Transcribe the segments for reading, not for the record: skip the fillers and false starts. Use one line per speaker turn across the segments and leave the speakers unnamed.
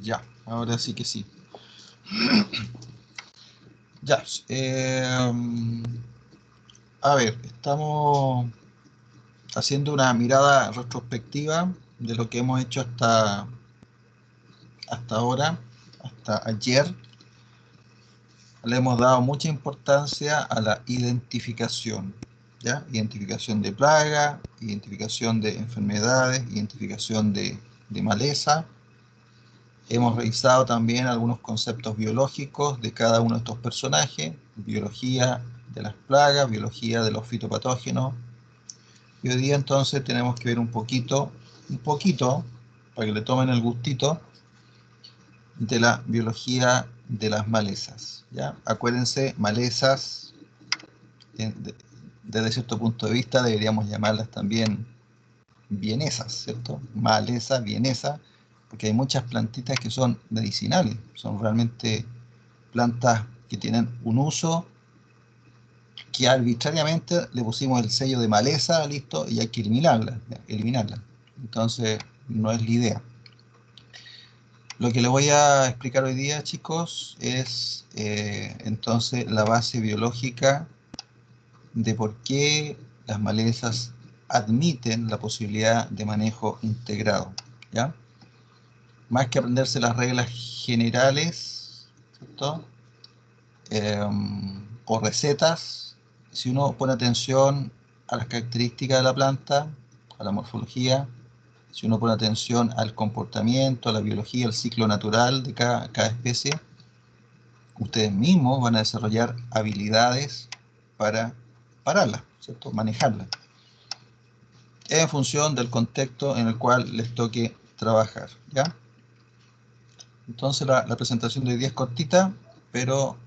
Ya, ahora sí que sí. Ya, a ver, estamos haciendo una mirada retrospectiva de lo que hemos hecho hasta ahora, hasta ayer. Le hemos dado mucha importancia a la identificación, ¿ya? Identificación de plagas, identificación de enfermedades, identificación de maleza. Hemos revisado también algunos conceptos biológicos de cada uno de estos personajes, biología de las plagas, biología de los fitopatógenos. Y hoy día entonces tenemos que ver un poquito, para que le tomen el gustito, de la biología de las malezas, ¿ya? Acuérdense, malezas, desde cierto punto de vista deberíamos llamarlas también vienesas, ¿cierto? Maleza, vienesa, porque hay muchas plantitas que son medicinales, son realmente plantas que tienen un uso que arbitrariamente le pusimos el sello de maleza, listo, y hay que eliminarla, eliminarla. Entonces, no es la idea. Lo que le voy a explicar hoy día, chicos, es entonces la base biológica de por qué las malezas admiten la posibilidad de manejo integrado, ¿ya? Más que aprenderse las reglas generales, ¿cierto? O recetas, si uno pone atención a las características de la planta, a la morfología, si uno pone atención al comportamiento, a la biología, al ciclo natural de cada especie, ustedes mismos van a desarrollar habilidades para pararlas, ¿cierto? Manejarlas, en función del contexto en el cual les toque trabajar, ¿ya? Entonces la presentación de hoy día es cortita, pero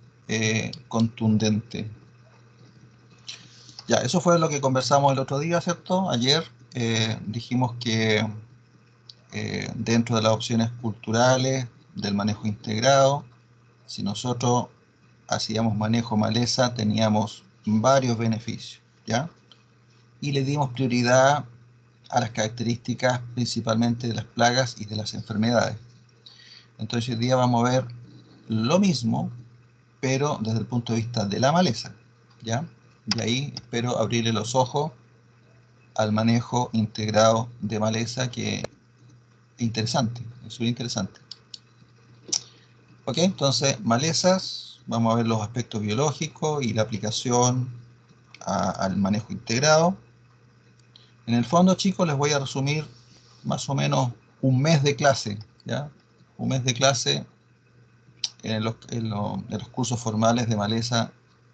contundente. Ya, eso fue lo que conversamos el otro día, ¿cierto? Ayer dijimos que dentro de las opciones culturales del manejo integrado, si nosotros hacíamos manejo maleza, teníamos varios beneficios, ¿ya? Y le dimos prioridad a las características principalmente de las plagas y de las enfermedades. Entonces hoy día vamos a ver lo mismo, pero desde el punto de vista de la maleza, ¿ya? Y ahí espero abrirle los ojos al manejo integrado de maleza, que es interesante, es muy interesante. Ok, entonces malezas, vamos a ver los aspectos biológicos y la aplicación al manejo integrado. En el fondo, chicos, les voy a resumir más o menos un mes de clase, ¿ya? Un mes de clase en los cursos formales de maleza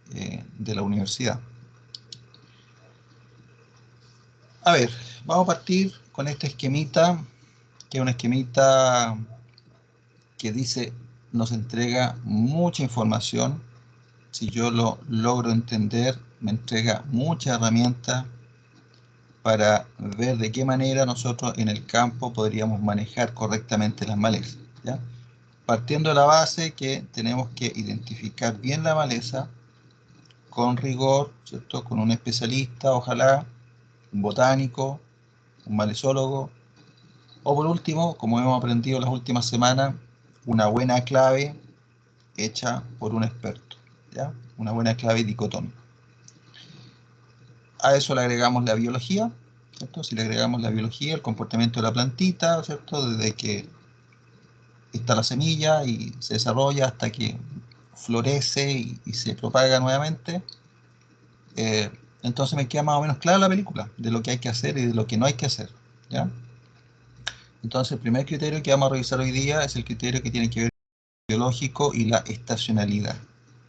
de la universidad. A ver, vamos a partir con este esquemita, que es un esquemita que dice, nos entrega mucha información. Si yo lo logro entender, me entrega muchas herramientas para ver de qué manera nosotros en el campo podríamos manejar correctamente las malezas, ¿ya? Partiendo de la base que tenemos que identificar bien la maleza con rigor, ¿cierto? Con un especialista, ojalá, un botánico, un malezólogo, o por último, como hemos aprendido las últimas semanas, una buena clave hecha por un experto, ¿ya? Una buena clave dicotómica. A eso le agregamos la biología, ¿cierto? Si le agregamos la biología, el comportamiento de la plantita, ¿cierto? Desde que está la semilla y se desarrolla hasta que florece y se propaga nuevamente. Entonces me queda más o menos clara la película de lo que hay que hacer y de lo que no hay que hacer, ¿ya? Entonces el primer criterio que vamos a revisar hoy día es el criterio que tiene que ver con el biológico y la estacionalidad,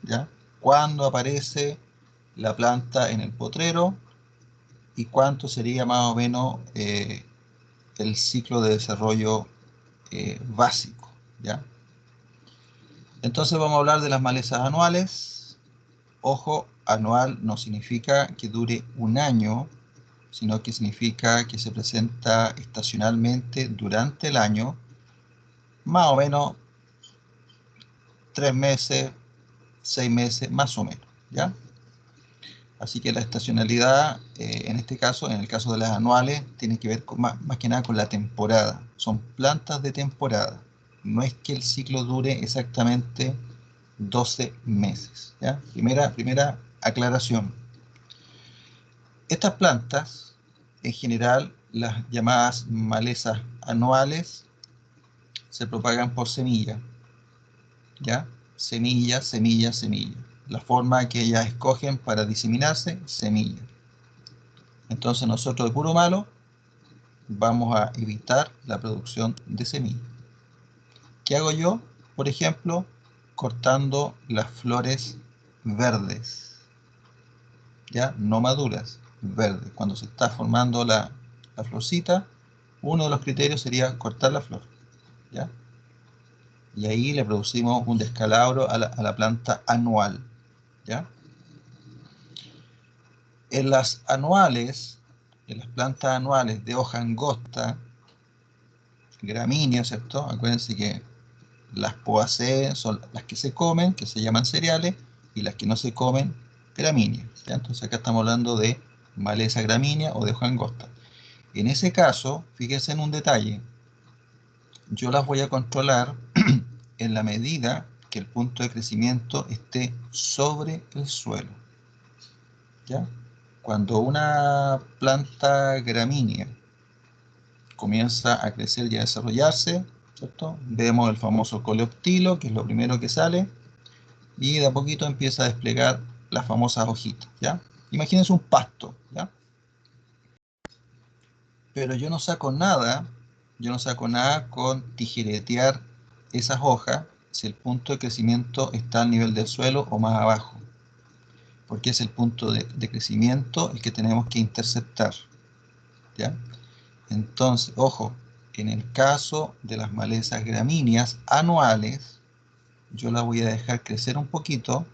¿ya? ¿Cuándo aparece la planta en el potrero y cuánto sería más o menos el ciclo de desarrollo básico, ¿ya? Entonces vamos a hablar de las malezas anuales. Ojo, anual no significa que dure un año, sino que significa que se presenta estacionalmente durante el año, más o menos 3 meses, 6 meses, más o menos, ¿ya? Así que la estacionalidad, en este caso, en el caso de las anuales, tiene que ver con, más que nada con la temporada. Son plantas de temporada, no es que el ciclo dure exactamente 12 meses, ¿ya? Primera aclaración. Estas plantas, en general, las llamadas malezas anuales, se propagan por semilla, ¿ya? Semilla, semilla, semilla. La forma que ellas escogen para diseminarse, semilla. Entonces nosotros de puro malo vamos a evitar la producción de semillas. ¿Qué hago yo? Por ejemplo, cortando las flores verdes, ¿ya? No maduras, verdes. Cuando se está formando la florcita, uno de los criterios sería cortar la flor, ¿ya? Y ahí le producimos un descalabro a la planta anual, ¿ya? En las anuales, en las plantas anuales de hoja angosta, gramíneas, ¿cierto? Acuérdense que las poaceae son las que se comen, que se llaman cereales, y las que no se comen, gramíneas, ¿ya? Entonces acá estamos hablando de maleza gramínea o de hoja angosta. En ese caso, fíjense en un detalle, yo las voy a controlar en la medida que el punto de crecimiento esté sobre el suelo, ¿ya? Cuando una planta gramínea comienza a crecer y a desarrollarse, ¿cierto? Vemos el famoso coleoptilo, que es lo primero que sale, y de a poquito empieza a desplegar las famosas hojitas, ¿ya? Imagínense un pasto, ¿ya? Pero yo no saco nada con tijeretear esas hojas si el punto de crecimiento está al nivel del suelo o más abajo, porque es el punto de crecimiento el que tenemos que interceptar, ¿ya? Entonces, ojo, en el caso de las malezas gramíneas anuales, yo la voy a dejar crecer un poquito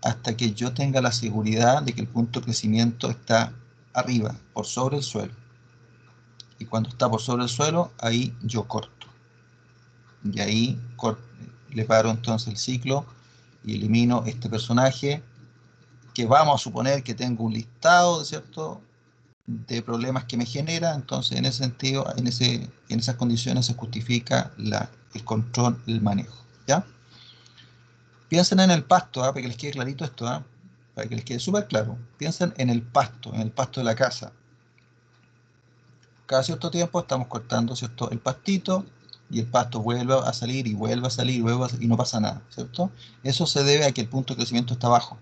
hasta que yo tenga la seguridad de que el punto de crecimiento está arriba, por sobre el suelo. Y cuando está por sobre el suelo, ahí yo corto. Y ahí le paro entonces el ciclo y elimino este personaje que vamos a suponer que tengo un listado, ¿cierto?, de problemas que me genera. Entonces en ese sentido, en esas condiciones se justifica el control, el manejo, ¿ya? Piensen en el pasto, para que les quede clarito esto, para que les quede súper claro. Piensen en el pasto de la casa. Cada cierto tiempo estamos cortando, ¿cierto?, el pastito, y el pasto vuelve a salir y vuelve a salir y no pasa nada, ¿cierto? Eso se debe a que el punto de crecimiento está bajo,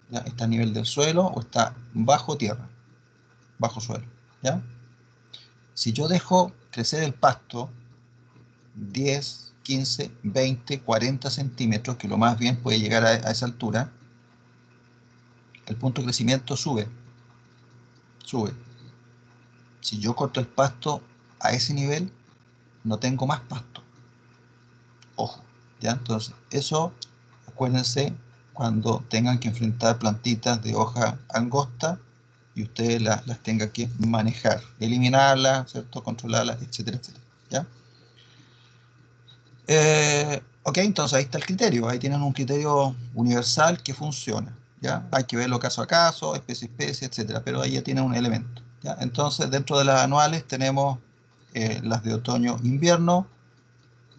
¿ya? Está a nivel del suelo o está bajo tierra, bajo suelo, ¿ya? Si yo dejo crecer el pasto 10, 15, 20, 40 centímetros, que lo más bien puede llegar a esa altura, el punto de crecimiento sube. Si yo corto el pasto a ese nivel, no tengo más pasto. Ojo, ¿ya? Entonces, eso, acuérdense, cuando tengan que enfrentar plantitas de hoja angosta y ustedes las tengan que manejar, eliminarlas, ¿cierto?, controlarlas, etcétera, etcétera, ¿ya? Ok, entonces ahí está el criterio, ahí tienen un criterio universal que funciona, ¿ya? Hay que verlo caso a caso, especie a especie, etcétera, pero ahí ya tienen un elemento, ¿ya? Entonces, dentro de las anuales tenemos las de otoño-invierno.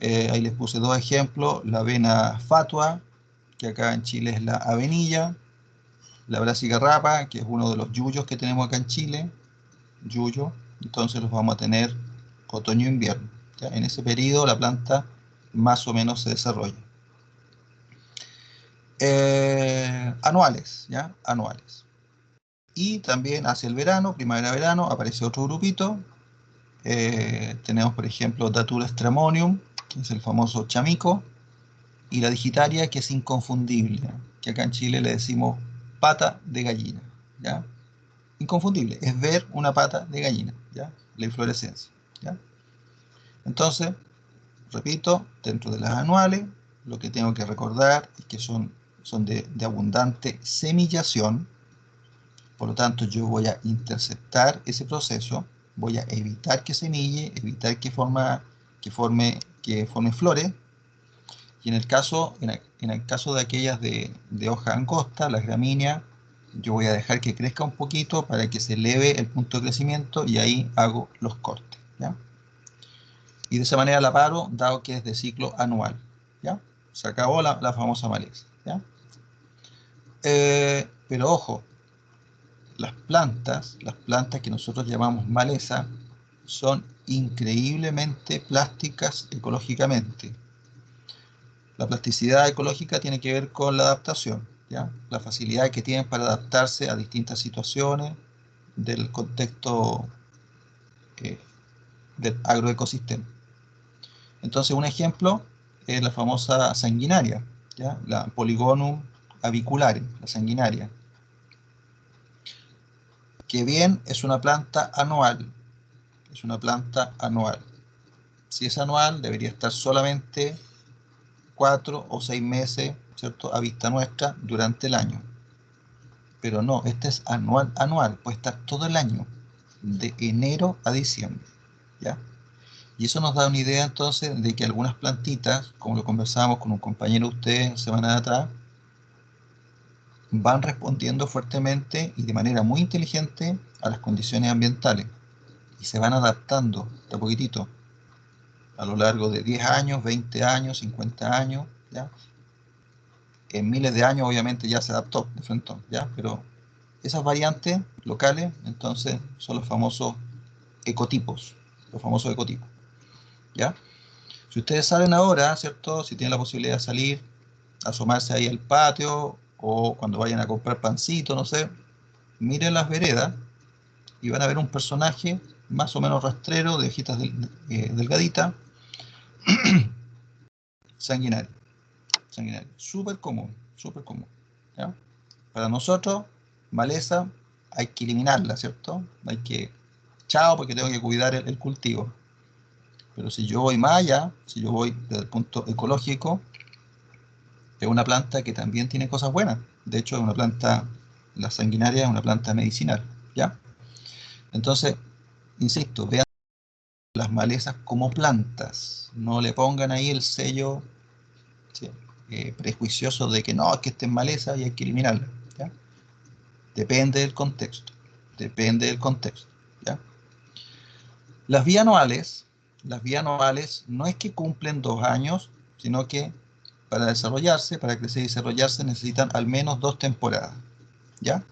Ahí les puse dos ejemplos: la avena fatua, que acá en Chile es la avenilla; la brassicarrapa, que es uno de los yuyos que tenemos acá en Chile, yuyo. Entonces los vamos a tener otoño-invierno, ¿ya? En ese periodo la planta más o menos se desarrolla. Anuales, ¿ya? Anuales. Y también hacia el verano, primavera-verano, aparece otro grupito. Tenemos, por ejemplo, Datura stramonium, que es el famoso chamico, y la digitaria, que es inconfundible, que acá en Chile le decimos pata de gallina, ¿ya? Inconfundible, es ver una pata de gallina, ¿ya? La inflorescencia, ¿ya? Entonces, repito, dentro de las anuales, lo que tengo que recordar es que son de abundante semillación. Por lo tanto, yo voy a interceptar ese proceso, voy a evitar que semille, evitar que forme flores. Y en el caso de aquellas de hoja angosta, las gramíneas, yo voy a dejar que crezca un poquito para que se eleve el punto de crecimiento y ahí hago los cortes, ¿ya? Y de esa manera la paro, dado que es de ciclo anual, ¿ya? Se acabó la famosa maleza, ¿ya? Pero ojo, las plantas que nosotros llamamos maleza, son increíblemente plásticas ecológicamente. La plasticidad ecológica tiene que ver con la adaptación, ¿ya? La facilidad que tienen para adaptarse a distintas situaciones del contexto eh, del agroecosistema. Entonces, un ejemplo es la famosa sanguinaria, ¿ya? La Polygonum avicularis, la sanguinaria, que bien es una planta anual, es una planta anual. Si es anual, debería estar solamente 4 o 6 meses, ¿cierto?, a vista nuestra durante el año. Pero no, este es anual, anual, puede estar todo el año, de enero a diciembre, ¿ya? Y eso nos da una idea entonces de que algunas plantitas, como lo conversábamos con un compañero de ustedes semanas atrás, van respondiendo fuertemente y de manera muy inteligente a las condiciones ambientales y se van adaptando de a poquitito a lo largo de 10 años, 20 años, 50 años, ¿ya? En miles de años obviamente ya se adaptó de frente, ¿ya? Pero esas variantes locales entonces son los famosos ecotipos, los famosos ecotipos, ¿ya? Si ustedes salen ahora, ¿cierto? Si tienen la posibilidad de salir, asomarse ahí al patio o cuando vayan a comprar pancito, no sé, miren las veredas y van a ver un personaje más o menos rastrero, de hojitas delgaditas, sanguinario, sanguinario. Súper común, súper común, ¿ya? Para nosotros, maleza, hay que eliminarla, ¿cierto? Hay que, chao, porque tengo que cuidar el cultivo. Pero si yo voy más allá, si yo voy desde el punto ecológico, es una planta que también tiene cosas buenas. De hecho, es una planta, la sanguinaria es una planta medicinal, ¿ya? Entonces, insisto, vean las malezas como plantas. No le pongan ahí el sello, ¿sí?, prejuicioso de que no, es que esta es maleza y hay que eliminarla, ¿ya? Depende del contexto. Depende del contexto, ¿ya? Las las bianuales no es que cumplen 2 años, sino que para desarrollarse, para crecer y desarrollarse, necesitan al menos 2 temporadas, ¿ya?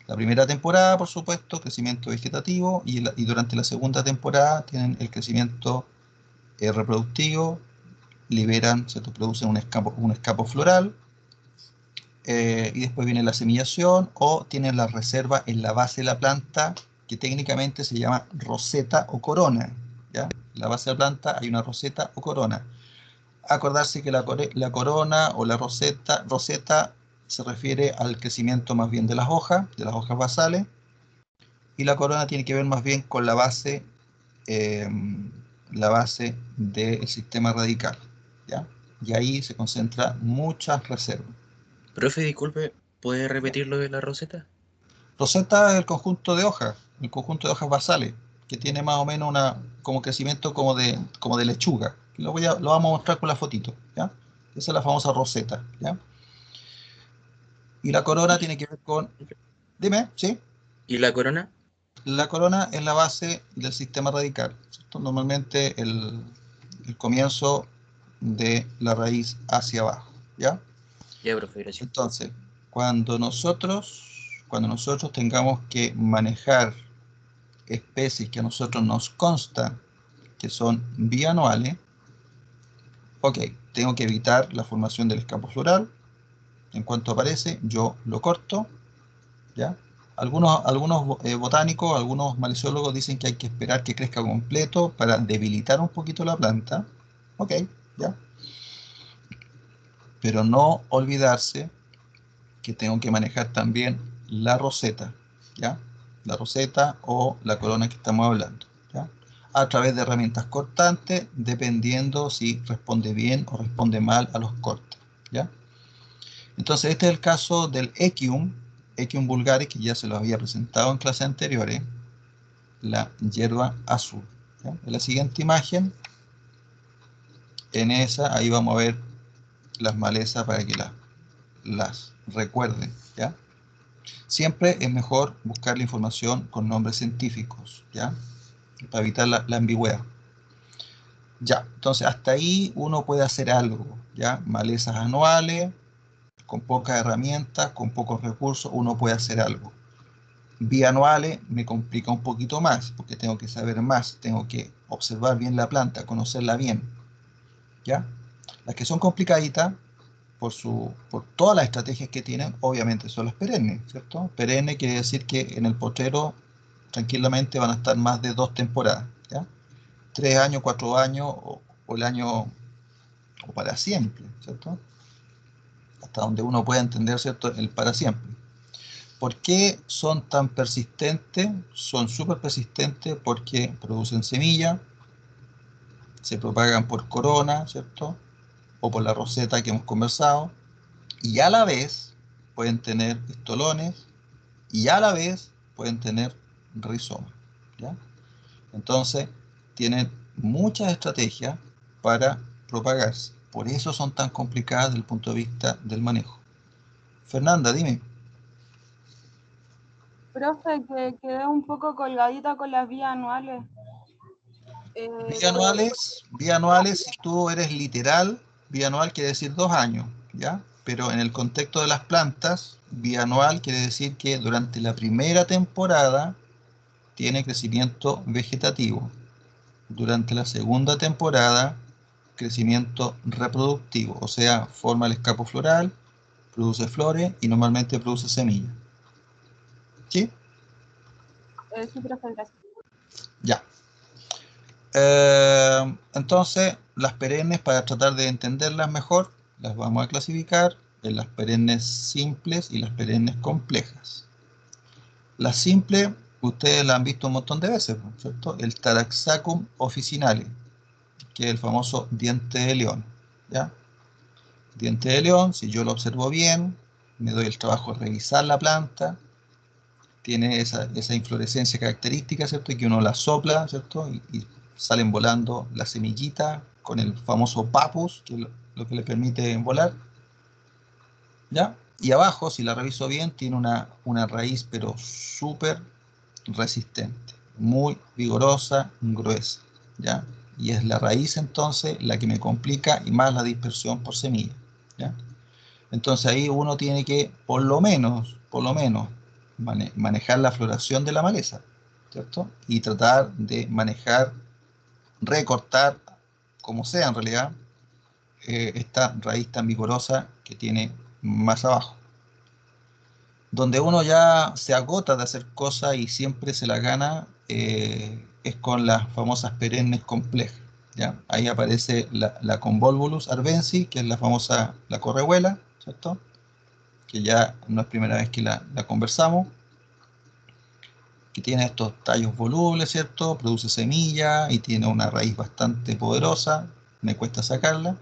La primera temporada, por supuesto, crecimiento vegetativo, y durante la segunda temporada tienen el crecimiento reproductivo, liberan, se producen un escapo floral, y después viene la semillación o tienen la reserva en la base de la planta, que técnicamente se llama roseta o corona, ¿ya? En la base de la planta hay una roseta o corona. Acordarse que la corona o la roseta se refiere al crecimiento más bien de las hojas basales, y la corona tiene que ver más bien con eh, la base del sistema radical, ¿ya? Y ahí se concentran muchas reservas,
Profe, disculpe, ¿puede
¿ya?
repetir lo de la roseta?
Roseta es el conjunto de hojas basales, que tiene más o menos como crecimiento como de lechuga. Lo vamos a mostrar con la fotito, ¿ya? Esa es la famosa roseta, ¿ya? Y la corona
¿Y,
tiene que ver con, dime, ¿sí?
y la corona?
La corona es la base del sistema radical, ¿cierto? Normalmente el comienzo de la raíz hacia abajo, ¿ya?
Ya, profe, gracias.
Entonces, cuando nosotros tengamos que manejar especies que a nosotros nos consta que son bianuales, ok, tengo que evitar la formación del escapo floral. En cuanto aparece, yo lo corto, ¿ya? Algunos botánicos, algunos maliciólogos dicen que hay que esperar que crezca completo para debilitar un poquito la planta, ok, ¿ya? Pero no olvidarse que tengo que manejar también la roseta, ¿ya? La roseta o la corona que estamos hablando, ¿ya? A través de herramientas cortantes, dependiendo si responde bien o responde mal a los cortes, ¿ya? Entonces, este es el caso del Equium vulgaris, que ya se lo había presentado en clases anteriores, la hierba azul, ¿ya? En la siguiente imagen, en esa, ahí vamos a ver las malezas para que las recuerden, ¿ya? Siempre es mejor buscar la información con nombres científicos, ¿ya? Para evitar la ambigüedad. Ya, entonces hasta ahí uno puede hacer algo, ¿ya? Malezas anuales, con pocas herramientas, con pocos recursos, uno puede hacer algo. Bianuales me complica un poquito más, porque tengo que saber más, tengo que observar bien la planta, conocerla bien, ¿ya? Las que son complicaditas, por todas las estrategias que tienen, obviamente son las perennes, ¿cierto? Perenne quiere decir que en el potrero tranquilamente van a estar más de 2 temporadas, ¿ya? 3 años, 4 años, o el año, o para siempre, ¿cierto? Hasta donde uno pueda entender, ¿cierto? El para siempre. ¿Por qué son tan persistentes? Son súper persistentes porque producen semilla, se propagan por corona, ¿cierto? O por la roseta que hemos conversado, y a la vez pueden tener estolones, y a la vez pueden tener rizoma, ¿ya? Entonces, tienen muchas estrategias para propagarse. Por eso son tan complicadas desde el punto de vista del manejo. Fernanda, dime.
Profe, que quedé un poco colgadita con las vías anuales. Pero
Bianuales, si tú eres literal, bianual quiere decir 2 años, ¿ya? Pero en el contexto de las plantas, bianual quiere decir que durante la primera temporada tiene crecimiento vegetativo. Durante la segunda temporada, crecimiento reproductivo, o sea, forma el escapo floral, produce flores y normalmente produce semillas. ¿Sí?
sí, profe, gracias.
Ya. Entonces, las perennes, para tratar de entenderlas mejor, las vamos a clasificar en las perennes simples y las perennes complejas. Las simples, ustedes las han visto un montón de veces, ¿no? ¿Cierto? El Taraxacum officinale, que es el famoso diente de león, ¿ya? Diente de león, si yo lo observo bien, me doy el trabajo de revisar la planta, tiene esa inflorescencia característica, ¿cierto? Y que uno la sopla, ¿cierto? Y salen volando las semillitas con el famoso papus, que es lo que le permite volar, ¿ya? Y abajo, si la reviso bien, tiene una raíz, pero súper resistente, muy vigorosa, gruesa, ¿ya? Y es la raíz entonces la que me complica y más la dispersión por semilla, ¿ya? Entonces ahí uno tiene que, por lo menos, manejar la floración de la maleza, ¿cierto? Y tratar de manejar, recortar, como sea en realidad, esta raíz tan vigorosa que tiene más abajo. Donde uno ya se agota de hacer cosas y siempre se la gana, es con las famosas perennes complejas, ¿ya? Ahí aparece la Convolvulus arbensis, que es la famosa, la correhuela, ¿cierto? Que ya no es primera vez que la conversamos, que tiene estos tallos volubles, ¿cierto? Produce semilla y tiene una raíz bastante poderosa, me cuesta sacarla.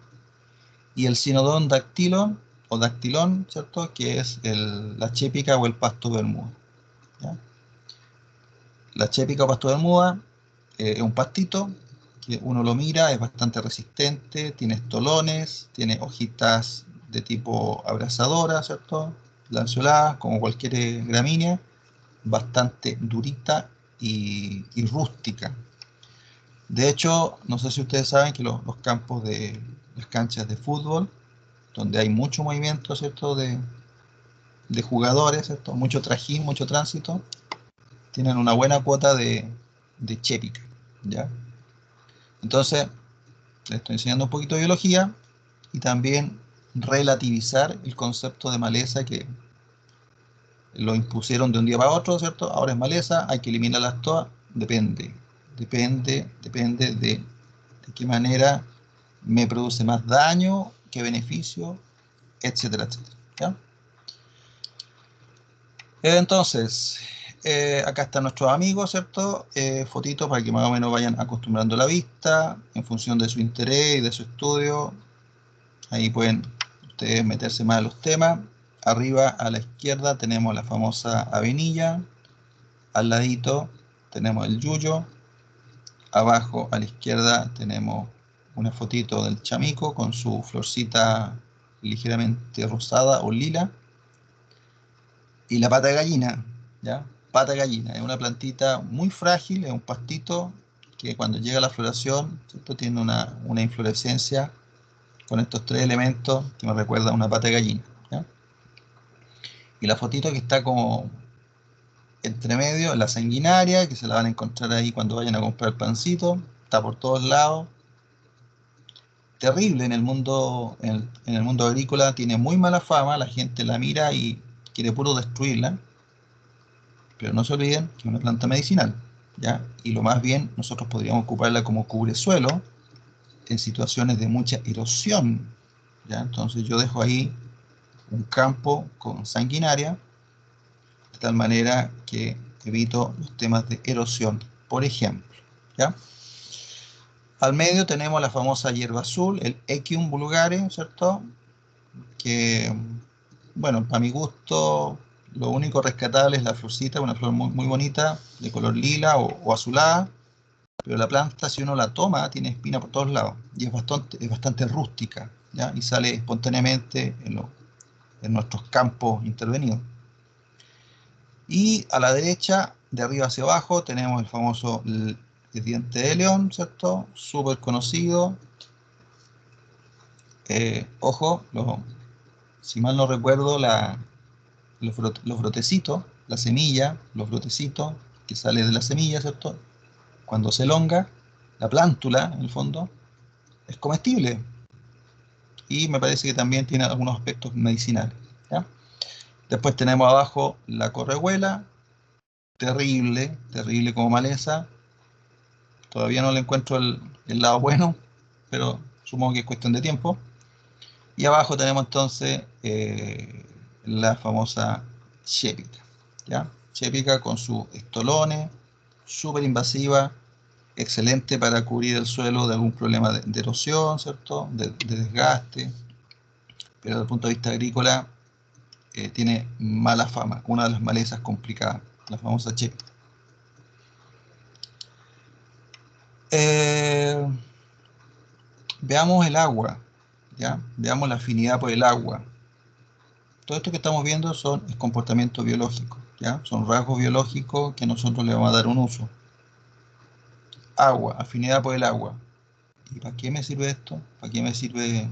Y el Cynodon dactylon, o dactilón, ¿cierto? Que es la chépica o el pasto bermuda, ¿ya? La chépica o pasto bermuda es un pastito que uno lo mira, es bastante resistente, tiene estolones, tiene hojitas de tipo abrazadora, ¿cierto? Lanceoladas, como cualquier gramínea, bastante durita y rústica. De hecho, no sé si ustedes saben que los campos de las canchas de fútbol, donde hay mucho movimiento, ¿cierto? De jugadores, ¿cierto? Mucho trajín, mucho tránsito, tienen una buena cuota de chépica, ¿ya? Entonces, les estoy enseñando un poquito de biología y también relativizar el concepto de maleza que lo impusieron de un día para otro, ¿cierto? Ahora es maleza, hay que eliminarlas todas. Depende de qué manera me produce más daño, qué beneficio, etcétera, etcétera, ¿ya? Entonces, acá están nuestros amigos, ¿cierto? Fotitos para que más o menos vayan acostumbrando la vista en función de su interés y de su estudio. Ahí pueden ustedes meterse más en los temas. Arriba a la izquierda tenemos la famosa avenilla. Al ladito tenemos el yuyo. Abajo a la izquierda tenemos una fotito del chamico con su florcita ligeramente rosada o lila. Y la pata de gallina, ¿ya? Pata de gallina, es una plantita muy frágil, es un pastito que cuando llega la floración, ¿cierto? Tiene una inflorescencia con estos 3 elementos que me recuerda a una pata de gallina, ¿ya? Y la fotito que está como entre medio, la sanguinaria, que se la van a encontrar ahí cuando vayan a comprar pancito, está por todos lados. Terrible en el mundo, en el mundo agrícola, tiene muy mala fama, la gente la mira y quiere puro destruirla, pero no se olviden que es una planta medicinal, ¿ya? Y lo más bien, nosotros podríamos ocuparla como cubresuelo en situaciones de mucha erosión, ¿ya? Entonces yo dejo ahí un campo con sanguinaria, de tal manera que evito los temas de erosión, por ejemplo, ¿ya? Al medio tenemos la famosa hierba azul, el Echium vulgare, ¿cierto? Que, bueno, para mi gusto, lo único rescatable es la florcita, una flor muy, muy bonita, de color lila o azulada, pero la planta, si uno la toma, tiene espina por todos lados, y es bastante rústica, ¿ya? Y sale espontáneamente en nuestros campos intervenidos. Y a la derecha, de arriba hacia abajo, tenemos el famoso el diente de león, ¿cierto? Súper conocido. Ojo, si mal no recuerdo, los brotecitos, la semilla, los brotecitos que sale de la semilla, ¿cierto? Cuando se elonga, la plántula, en el fondo, es comestible. Y me parece que también tiene algunos aspectos medicinales, ¿ya? Después tenemos abajo la correhuela, terrible, terrible como maleza. Todavía no le encuentro el lado bueno, pero supongo que es cuestión de tiempo. Y abajo tenemos entonces la famosa chépica, ¿ya? Chépica con sus estolones, súper invasiva, excelente para cubrir el suelo de algún problema de erosión, ¿cierto? De desgaste, pero desde el punto de vista agrícola tiene mala fama, una de las malezas complicadas, la famosa chépica. Veamos el agua, ¿ya? Veamos la afinidad por el agua. Todo esto que estamos viendo es comportamiento biológico, ¿ya? Son rasgos biológicos que nosotros le vamos a dar un uso. Agua, afinidad por el agua. ¿Y para qué me sirve esto? ¿Para qué me sirve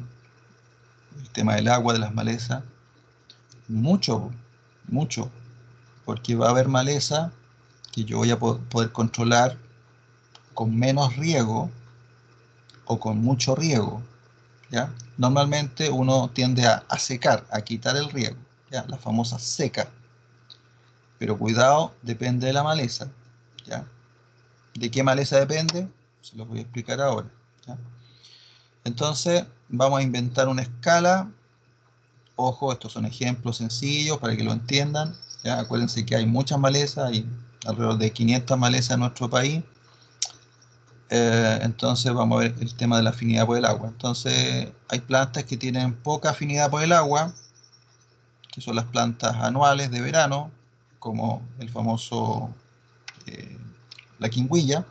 el tema del agua, de las malezas? Mucho, mucho, porque va a haber maleza que yo voy a poder controlar con menos riego o con mucho riego, ¿ya? Normalmente uno tiende a secar, a quitar el riego, ¿ya? La famosa seca. Pero cuidado, depende de la maleza, ¿ya? ¿De qué maleza depende? Se los voy a explicar ahora, ¿ya? Entonces, vamos a inventar una escala. Ojo, estos son ejemplos sencillos para que lo entiendan, ¿ya? Acuérdense que hay muchas malezas, hay alrededor de 500 malezas en nuestro país. Entonces vamos a ver el tema de la afinidad por el agua. Entonces hay plantas que tienen poca afinidad por el agua, que son las plantas anuales de verano, como el famoso la quingüilla,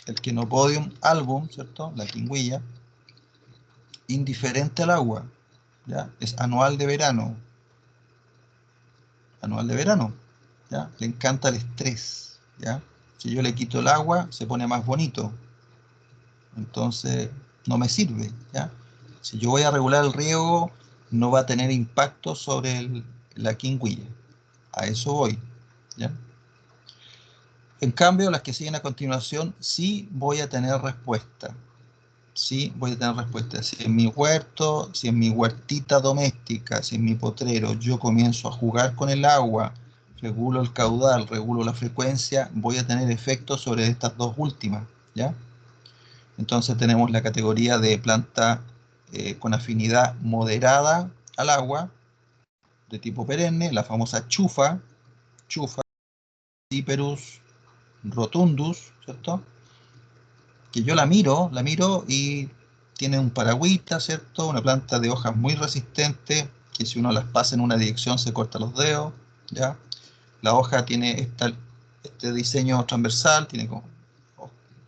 el Chenopodium album, ¿cierto? La quingüilla, indiferente al agua, ¿ya? Es anual de verano, ¿ya? Le encanta el estrés, ¿ya? Si yo le quito el agua, se pone más bonito, entonces no me sirve, ¿ya? Si yo voy a regular el riego, no va a tener impacto sobre la quingüilla, a eso voy, ¿ya? En cambio, las que siguen a continuación, sí voy a tener respuesta. Sí, voy a tener respuesta. Si en mi huerto, si en mi huertita doméstica, si en mi potrero yo comienzo a jugar con el agua, regulo el caudal, regulo la frecuencia, voy a tener efectos sobre estas dos últimas, ¿ya? Entonces tenemos la categoría de planta con afinidad moderada al agua, de tipo perenne, la famosa chufa, Cyperus rotundus, ¿cierto? Que yo la miro y tiene un paragüita, ¿cierto? Una planta de hojas muy resistente, que si uno las pasa en una dirección se corta los dedos, ¿ya? La hoja tiene este diseño transversal, tiene como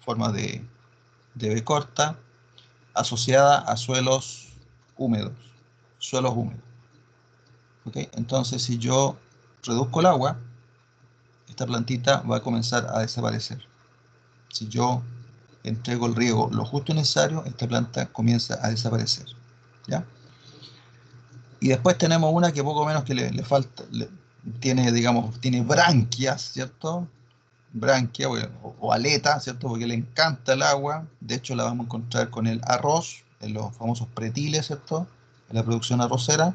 forma de B corta, asociada a suelos húmedos, ¿ok? Entonces, si yo reduzco el agua, esta plantita va a comenzar a desaparecer, Si yo entrego el riego lo justo y necesario, esta planta comienza a desaparecer, ¿ya? Y después tenemos una que poco menos que le falta, tiene, digamos, tiene branquias, ¿cierto? Branquia o aleta, ¿cierto? Porque le encanta el agua. De hecho, la vamos a encontrar con el arroz, en los famosos pretiles, ¿cierto? En la producción arrocera.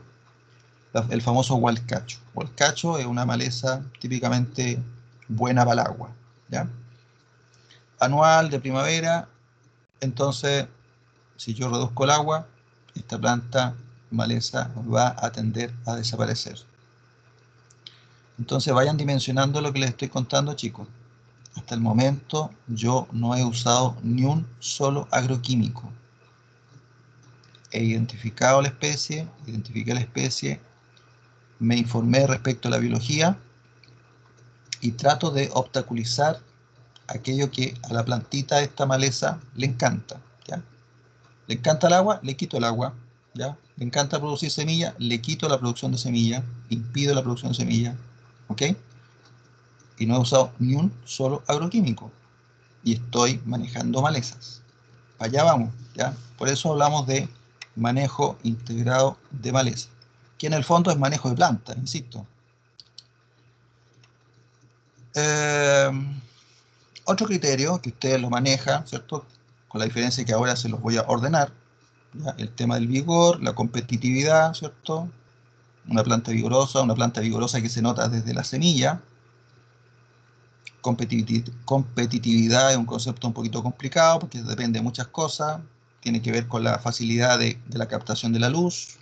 El famoso hualcacho. Hualcacho es una maleza típicamente buena para el agua, ¿ya? Anual, de primavera. Entonces, si yo reduzco el agua, esta planta maleza va a tender a desaparecer. Entonces vayan dimensionando lo que les estoy contando, chicos. Hasta el momento yo no he usado ni un solo agroquímico. He identificado la especie, identifiqué la especie, me informé respecto a la biología y trato de obstaculizar aquello que a la plantita de esta maleza le encanta, ¿ya? Le encanta el agua, le quito el agua, ¿ya? Le encanta producir semilla, le quito la producción de semilla, impido la producción de semilla, ¿ok? Y no he usado ni un solo agroquímico. Y estoy manejando malezas. Allá vamos, ¿ya? Por eso hablamos de manejo integrado de maleza, que en el fondo es manejo de plantas, insisto. Otro criterio que ustedes lo manejan, ¿cierto? Con la diferencia que ahora se los voy a ordenar, ¿ya? El tema del vigor, la competitividad, ¿cierto? Una planta vigorosa que se nota desde la semilla. Competitividad es un concepto un poquito complicado porque depende de muchas cosas. Tiene que ver con la facilidad de la captación de la luz,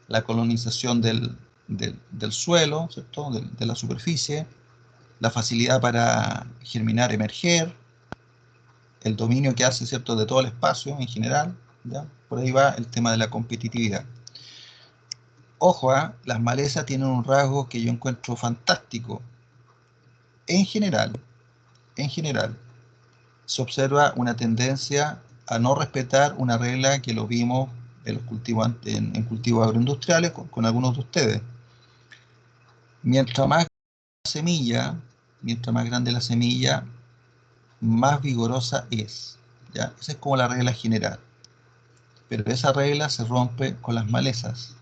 la colonización del suelo, ¿cierto? De la superficie, la facilidad para germinar, emerger, el dominio que hace, ¿cierto?, de todo el espacio en general, ¿ya? Por ahí va el tema de la competitividad. Ojo, las malezas tienen un rasgo que yo encuentro fantástico. En general, se observa una tendencia a no respetar una regla que lo vimos en los cultivos, en cultivos agroindustriales con algunos de ustedes. Mientras más grande la semilla, más vigorosa es, ¿ya? Esa es como la regla general. Pero esa regla se rompe con las malezas.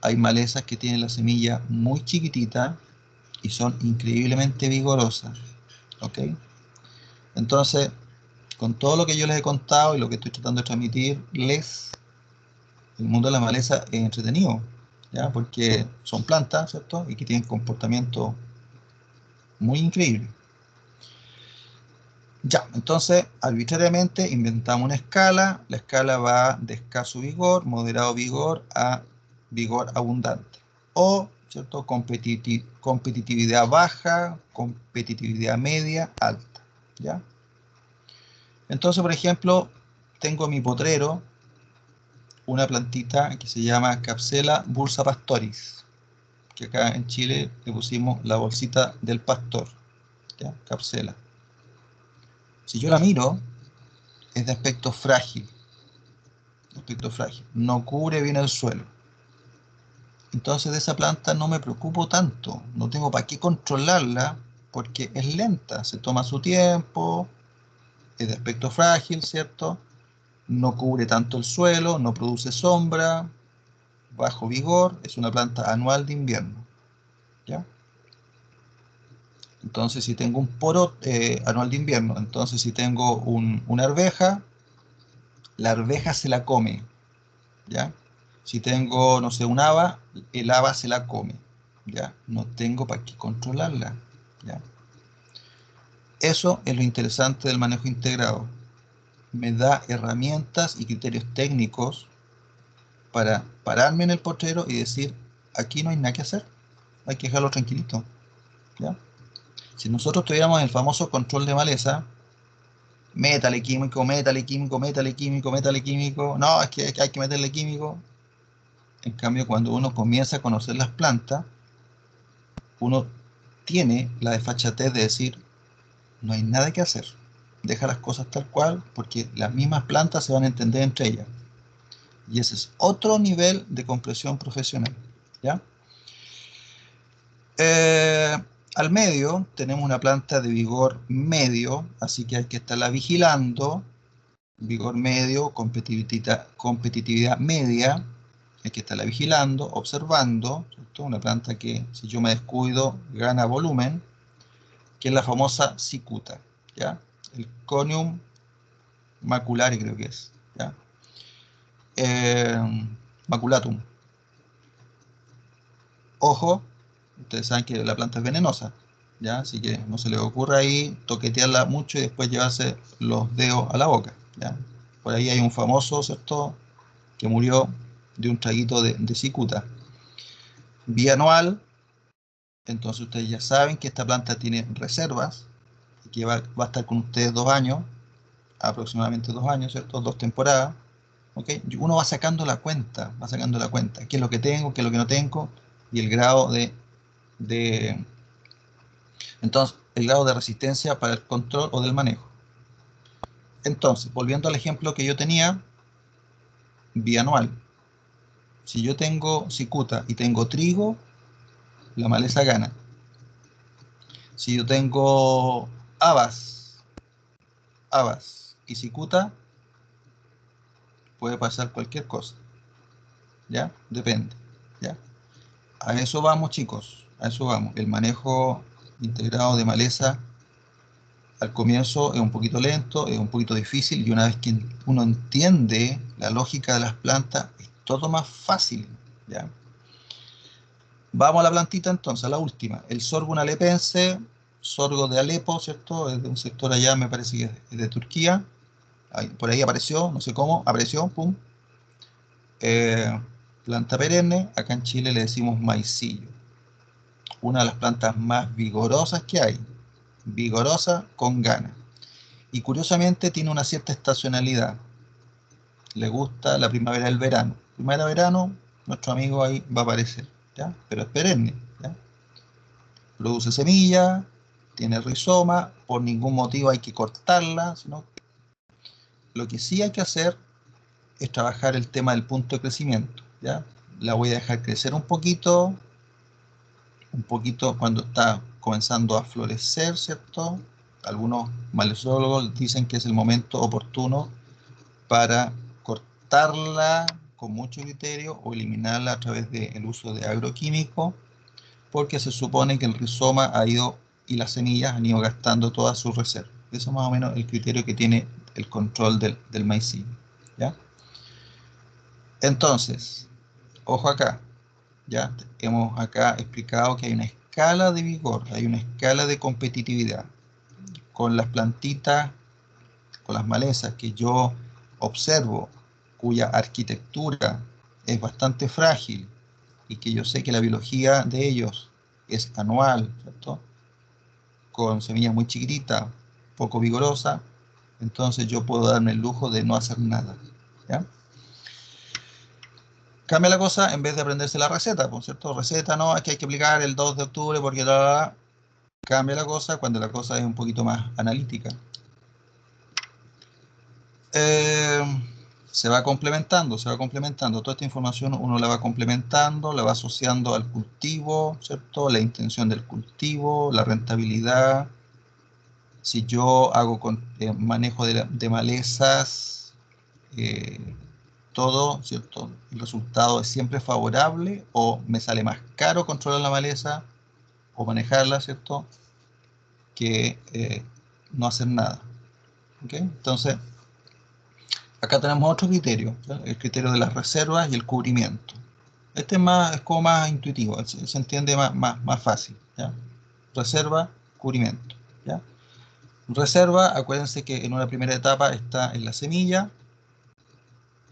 Hay malezas que tienen la semilla muy chiquitita y son increíblemente vigorosas, ¿ok? Entonces, con todo lo que yo les he contado y lo que estoy tratando de transmitirles, el mundo de la maleza es entretenido, ¿ya? Porque son plantas, ¿cierto? Y que tienen comportamiento muy increíble. Ya, entonces, arbitrariamente inventamos una escala. La escala va de escaso vigor, moderado vigor, a vigor abundante. O, ¿cierto?, competitividad baja, competitividad media, alta, ¿ya? Entonces, por ejemplo, tengo en mi potrero una plantita que se llama Capsela bursa pastoris, que acá en Chile le pusimos la bolsita del pastor, ¿ya? Capsela. Si yo la miro, es de aspecto frágil, no cubre bien el suelo. Entonces de esa planta no me preocupo tanto, no tengo para qué controlarla porque es lenta, se toma su tiempo, es de aspecto frágil, ¿cierto? No cubre tanto el suelo, no produce sombra, bajo vigor, es una planta anual de invierno, ¿ya? Entonces si tengo un poro anual de invierno, entonces si tengo una arveja, la arveja se la come, ¿ya? Si tengo, no sé, un haba, el haba se la come, ¿ya? No tengo para qué controlarla, ¿ya? Eso es lo interesante del manejo integrado. Me da herramientas y criterios técnicos para pararme en el potrero y decir, aquí no hay nada que hacer, hay que dejarlo tranquilito, ¿ya? Si nosotros tuviéramos el famoso control de maleza, métale químico, métale químico, métale químico, métale químico, no, es que hay que meterle químico. En cambio, cuando uno comienza a conocer las plantas, uno tiene la desfachatez de decir, no hay nada que hacer, deja las cosas tal cual, porque las mismas plantas se van a entender entre ellas. Y ese es otro nivel de comprensión profesional, ¿ya? Al medio tenemos una planta de vigor medio, así que hay que estarla vigilando. Vigor medio, competitividad media, hay que estarla vigilando, observando, ¿cierto? Una planta que, si yo me descuido, gana volumen, que es la famosa cicuta, ¿ya? El Conium maculare creo que es, ¿ya? Maculatum. Ojo, ustedes saben que la planta es venenosa, ¿ya? Así que no se les ocurra ahí toquetearla mucho y después llevarse los dedos a la boca, ¿ya? Por ahí hay un famoso, ¿cierto?, que murió de un traguito de cicuta. Bianual, entonces ustedes ya saben que esta planta tiene reservas, y que va a estar con ustedes 2 años, aproximadamente 2 años, ¿cierto? 2 temporadas, ¿ok? Y uno va sacando la cuenta, qué es lo que tengo, qué es lo que no tengo, y el grado de entonces, el grado de resistencia para el control o del manejo. Entonces, volviendo al ejemplo que yo tenía, bianual. Si yo tengo cicuta y tengo trigo, la maleza gana. Si yo tengo habas y cicuta, puede pasar cualquier cosa, ¿ya? Depende, ¿ya? A eso vamos, chicos, a eso vamos. El manejo integrado de maleza al comienzo es un poquito lento, es un poquito difícil, y una vez que uno entiende la lógica de las plantas, es todo más fácil, ¿ya? Vamos a la plantita entonces, a la última. El Sorgo alepense, sorgo de Alepo, ¿cierto? Es de un sector allá, me parece que es de Turquía. Por ahí apareció, no sé cómo, apareció, pum. Planta perenne, acá en Chile le decimos maicillo. Una de las plantas más vigorosas que hay, vigorosa con ganas. Y curiosamente tiene una cierta estacionalidad. Le gusta la primavera y el verano. Primavera-verano, nuestro amigo ahí va a aparecer, ¿ya? Pero es perenne, ¿ya? Produce semilla, tiene rizoma, por ningún motivo hay que cortarla, sino lo que sí hay que hacer es trabajar el tema del punto de crecimiento, ¿ya? La voy a dejar crecer un poquito cuando está comenzando a florecer, ¿cierto? Algunos malezólogos dicen que es el momento oportuno para cortarla con mucho criterio o eliminarla a través del uso de agroquímicos, porque se supone que el rizoma ha ido y las semillas han ido gastando todas sus reservas. Eso es más o menos el criterio que tiene el control del maicillo, ¿ya? Entonces, ojo acá, ya hemos acá explicado que hay una escala de vigor, hay una escala de competitividad. Con las plantitas, con las malezas que yo observo, cuya arquitectura es bastante frágil y que yo sé que la biología de ellos es anual, ¿cierto?, con semillas muy chiquititas, poco vigorosas, entonces yo puedo darme el lujo de no hacer nada, ¿ya? Cambia la cosa en vez de aprenderse la receta, ¿por cierto? Receta, no, es que hay que aplicar el 2 de octubre porque cambia la cosa cuando la cosa es un poquito más analítica. Se va complementando. Toda esta información uno la va complementando, la va asociando al cultivo, ¿cierto? La intención del cultivo, la rentabilidad. Si yo hago manejo de malezas, todo, ¿cierto? El resultado es siempre favorable, o me sale más caro controlar la maleza o manejarla, ¿cierto?, que no hacer nada. ¿Ok? Entonces, acá tenemos otro criterio, ¿sí? El criterio de las reservas y el cubrimiento. Este es como más intuitivo, se entiende más fácil, ¿ya? Reserva, cubrimiento, ¿ya? Reserva, acuérdense que en una primera etapa está en la semilla.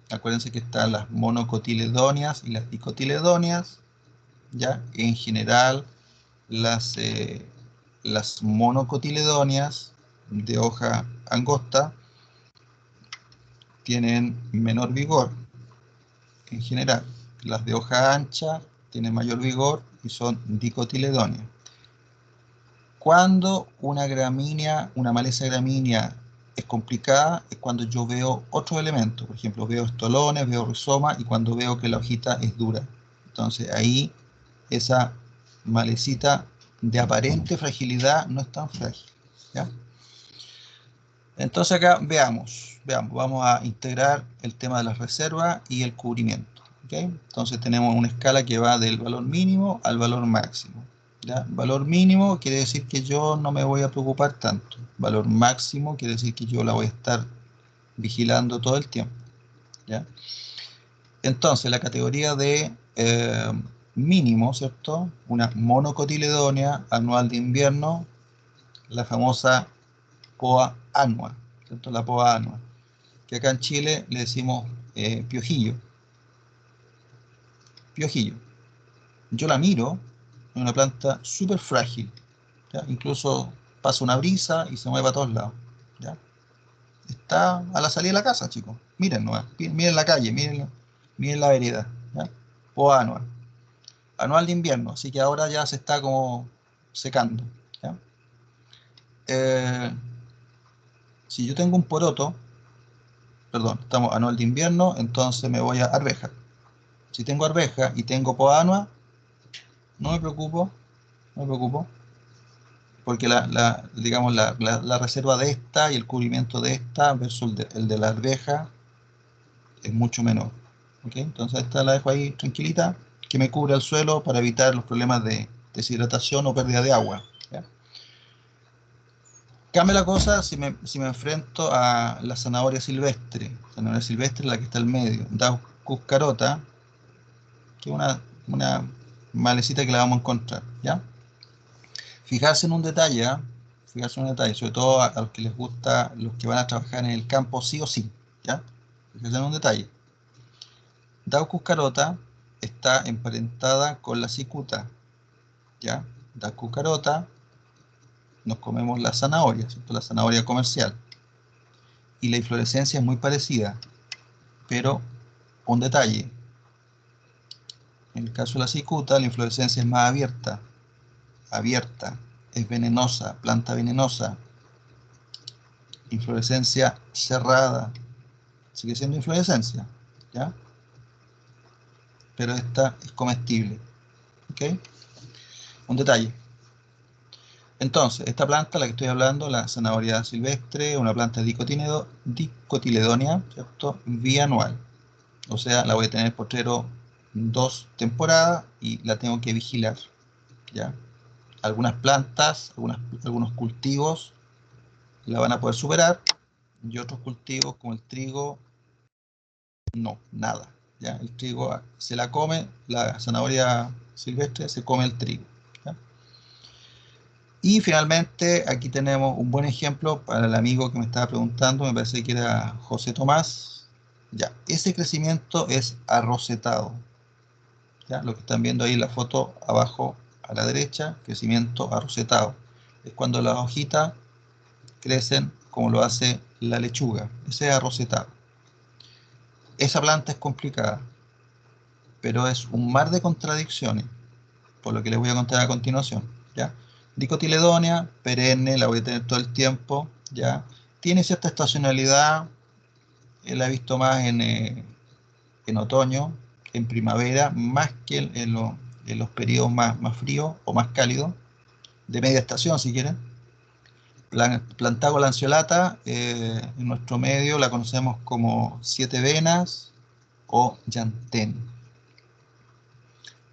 Acuérdense que están las monocotiledóneas y las dicotiledóneas, ¿ya? En general, las monocotiledóneas de hoja angosta tienen menor vigor, en general. Las de hoja ancha tienen mayor vigor y son dicotiledóneas. Cuando una gramínea, una maleza gramínea es complicada, es cuando yo veo otros elementos. Por ejemplo, veo estolones, veo rizoma, y cuando veo que la hojita es dura. Entonces ahí esa malecita de aparente fragilidad no es tan frágil, ¿ya? Entonces acá veamos, vamos a integrar el tema de las reservas y el cubrimiento, ¿ok? Entonces tenemos una escala que va del valor mínimo al valor máximo, ¿ya? Valor mínimo quiere decir que yo no me voy a preocupar tanto. Valor máximo quiere decir que yo la voy a estar vigilando todo el tiempo, ¿ya? Entonces la categoría de mínimo, ¿cierto? Una monocotiledónea anual de invierno, la famosa POA annua, ¿cierto? La POA annua, que acá en Chile le decimos piojillo. Piojillo. Yo la miro, es una planta súper frágil, ¿ya? Incluso pasa una brisa y se mueve a todos lados, ¿ya? Está a la salida de la casa, chicos. Miren nomás, miren la calle, miren la vereda, ¿ya? POA annua. Anual de invierno, así que ahora ya se está como secando, ¿ya? Si yo tengo un poroto, perdón, estamos anual de invierno, entonces me voy a arveja. Si tengo arveja y tengo poa annua, no me preocupo, porque digamos, la reserva de esta y el cubrimiento de esta versus el de la arveja es mucho menor, ¿ok? Entonces esta la dejo ahí tranquilita, que me cubre el suelo para evitar los problemas de deshidratación o pérdida de agua, ¿ya? Cambia la cosa si me enfrento a la zanahoria silvestre. Zanahoria silvestre, la que está al medio. Daucus carota, que es una malecita que la vamos a encontrar, ¿ya? Fijarse en un detalle, ¿eh? Fijarse en un detalle, sobre todo a los que les gusta, los que van a trabajar en el campo sí o sí, ¿ya? Fijarse en un detalle. Daucus carota está emparentada con la cicuta, ¿ya? Daucus carota, nos comemos la zanahoria, ¿cierto? La zanahoria comercial. Y la inflorescencia es muy parecida, pero un detalle. En el caso de la cicuta, la inflorescencia es más abierta, es venenosa, planta venenosa, inflorescencia cerrada, sigue siendo inflorescencia, ¿ya? Pero esta es comestible, ¿ok? Un detalle. Entonces, esta planta, la que estoy hablando, la zanahoria silvestre, una planta dicotiledónea, ¿cierto? Bianual. O sea, la voy a tener potrero 2 temporadas y la tengo que vigilar, ¿ya? Algunas plantas, algunos cultivos la van a poder superar y otros cultivos como el trigo, no, nada, ¿ya? El trigo se la come, la zanahoria silvestre se come el trigo, ¿ya? Y finalmente aquí tenemos un buen ejemplo para el amigo que me estaba preguntando, me parece que era José Tomás, ya, ese crecimiento es arrosetado, ¿ya? Lo que están viendo ahí en la foto abajo a la derecha, crecimiento arrosetado, es cuando las hojitas crecen como lo hace la lechuga, ese es arrosetado. Esa planta es complicada, pero es un mar de contradicciones, por lo que les voy a contar a continuación, ¿ya? Dicotiledónea, perenne, la voy a tener todo el tiempo, ¿ya? Tiene cierta estacionalidad, la he visto más en otoño, en primavera, más que en los periodos más fríos o más cálidos, de media estación si quieren. Plantago lanceolata, en nuestro medio la conocemos como siete venas o llantén.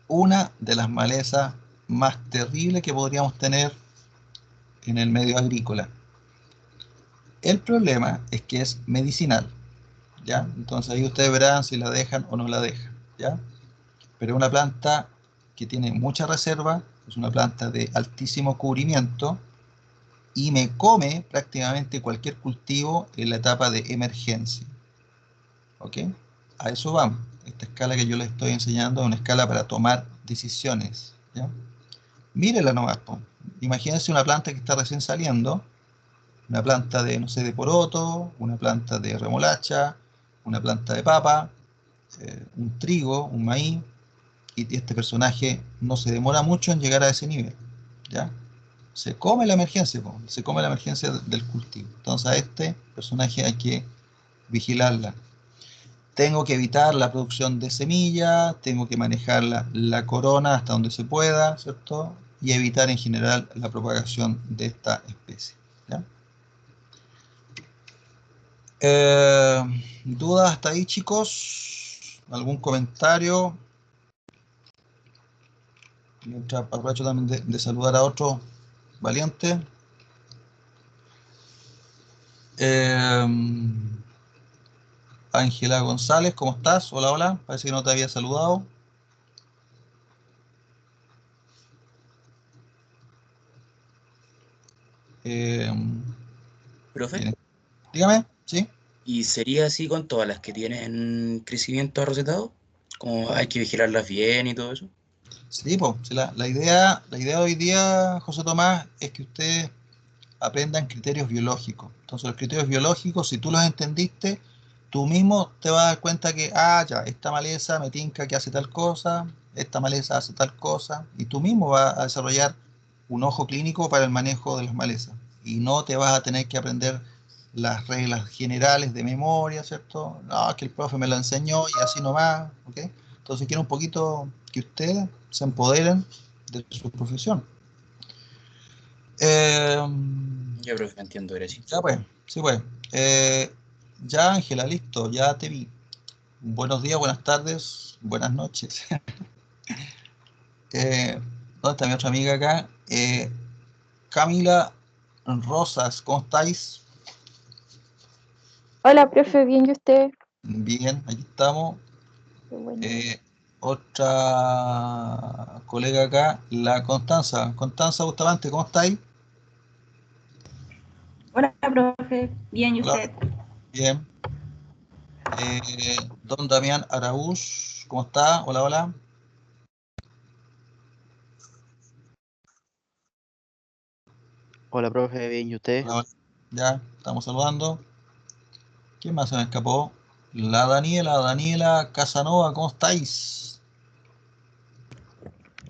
Una de las malezas más terribles que podríamos tener en el medio agrícola. El problema es que es medicinal, ¿ya? Entonces ahí ustedes verán si la dejan o no la dejan, ¿ya? Pero es una planta que tiene mucha reserva, es una planta de altísimo cubrimiento y me come prácticamente cualquier cultivo en la etapa de emergencia, ¿ok? A eso vamos. Esta escala que yo les estoy enseñando es una escala para tomar decisiones, ¿ya? Mírenla nomás, po. Imagínense una planta que está recién saliendo, una planta de, no sé, de poroto, una planta de remolacha, una planta de papa, un trigo, un maíz, y este personaje no se demora mucho en llegar a ese nivel, ¿ya? Se come la emergencia, po, se come la emergencia del cultivo. Entonces a este personaje hay que vigilarla. Tengo que evitar la producción de semillas, tengo que manejar la corona hasta donde se pueda, ¿cierto? y evitar en general la propagación de esta especie. ¿Ya? ¿Dudas hasta ahí, chicos? ¿Algún comentario? Mientras aprovecho también de saludar a otro valiente. Ángela González, ¿cómo estás? Hola, hola. Parece que no te había saludado.
Profe,
Bien. Dígame, ¿sí?
¿y sería así con todas las que tienen crecimiento arrosetado? Como hay que vigilarlas bien y todo eso.
Sí, pues, sí, la idea hoy día, José Tomás, es que ustedes aprendan criterios biológicos. Entonces, los criterios biológicos, si tú los entendiste, tú mismo te vas a dar cuenta que, ya, esta maleza me tinca que hace tal cosa, esta maleza hace tal cosa, y tú mismo vas a desarrollar un ojo clínico para el manejo de las malezas. Y no te vas a tener que aprender las reglas generales de memoria, ¿cierto? No, es que el profe me lo enseñó y así nomás, ¿ok? Entonces quiero un poquito que ustedes se empoderen de su profesión. Eh,
Ya, profe, entiendo, gracias.
ya pues, sí pues. Ya Ángela, listo, ya te vi. Buenos días, buenas tardes, buenas noches. ¿Dónde está mi otra amiga acá? Camila Rosas, ¿cómo estáis?
Hola, profe, bien, ¿y usted?
Bien, aquí estamos.
Qué bueno.
Otra colega acá, la Constanza. Constanza Bustamante, ¿cómo estáis?
Hola, profe. Bien, ¿y
Hola,
usted?
bien. Don Damián Araúz, ¿cómo está? Hola, hola.
Hola, profe, bien, ¿y usted?
Hola, hola. Ya, estamos saludando. ¿Quién más se me escapó? La Daniela Casanova, ¿cómo estáis?